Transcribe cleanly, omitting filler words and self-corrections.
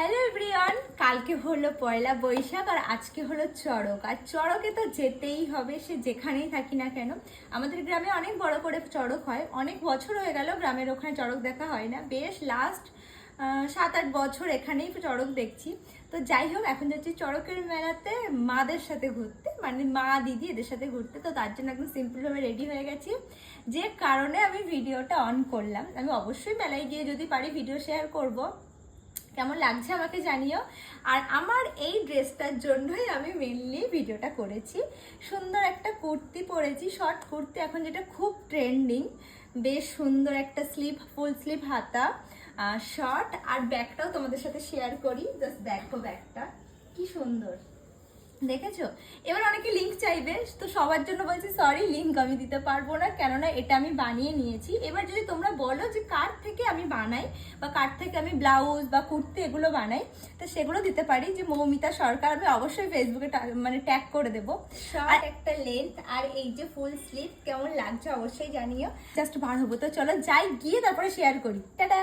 Hello everyone, কালকে হলো পয়লা বৈশাখ আর আজকে হলো চড়ক। আর চড়কে তো যেতেই হবে, সে যেখানেই থাকি না কেন। আমাদের গ্রামে অনেক বড় করে চড়ক হয়, অনেক বছর হয়ে গেল গ্রামের ওখানে চড়ক দেখা হয় না, বেশ লাস্ট 7-8 বছর এখানেই চড়ক দেখছি। তো যাই হোক, এখন যাচ্ছি চড়কের মেলাতে মাদের সাথে ঘুরতে, মানে মা দিদি এদের সাথে ঘুরতে। তো তার জন্য একদম সিম্পলভাবে রেডি হয়ে গেছি, যে কারণে আমি ভিডিওটা অন করলাম। আমি অবশ্যই মেলায় গিয়ে যদি পারি ভিডিও শেয়ার করব। কেমন লাগছে আমাকে জানিও। আর আমার এই ড্রেসটার জন্যই আমি মেনলি ভিডিওটা করেছি। সুন্দর একটা কুর্তি পরেছি, শর্ট কুর্তি, এখন যেটা খুব ট্রেন্ডিং। বেশ সুন্দর একটা স্লিভ, ফুল স্লিভ হাতা, শর্ট। আর ব্যাগটাও তোমাদের সাথে শেয়ার করি। জাস্ট দেখো ব্যাগটা কি সুন্দর, দেখেছো? এবার অনেকে লিঙ্ক চাইবে, তো সবার জন্য বলছি সরি, লিঙ্ক আমি দিতে পারবো না, কেননা এটা আমি বানিয়ে নিয়েছি। এবার যদি তোমরা বলো যে কার থেকে আমি বানাই বা কার থেকে আমি ব্লাউজ বা কুর্তি এগুলো বানাই, তো সেগুলো দিতে পারি। যে মৌমিতা সরকার, আমি অবশ্যই ফেসবুকে মানে ট্যাগ করে দেবো। আর একটা লেন্থ আর এই যে ফুল স্লিভ, কেমন লাগছে অবশ্যই জানিও। জাস্ট বার হবো, তো চলো যাই, গিয়ে তারপরে শেয়ার করি। টাটা।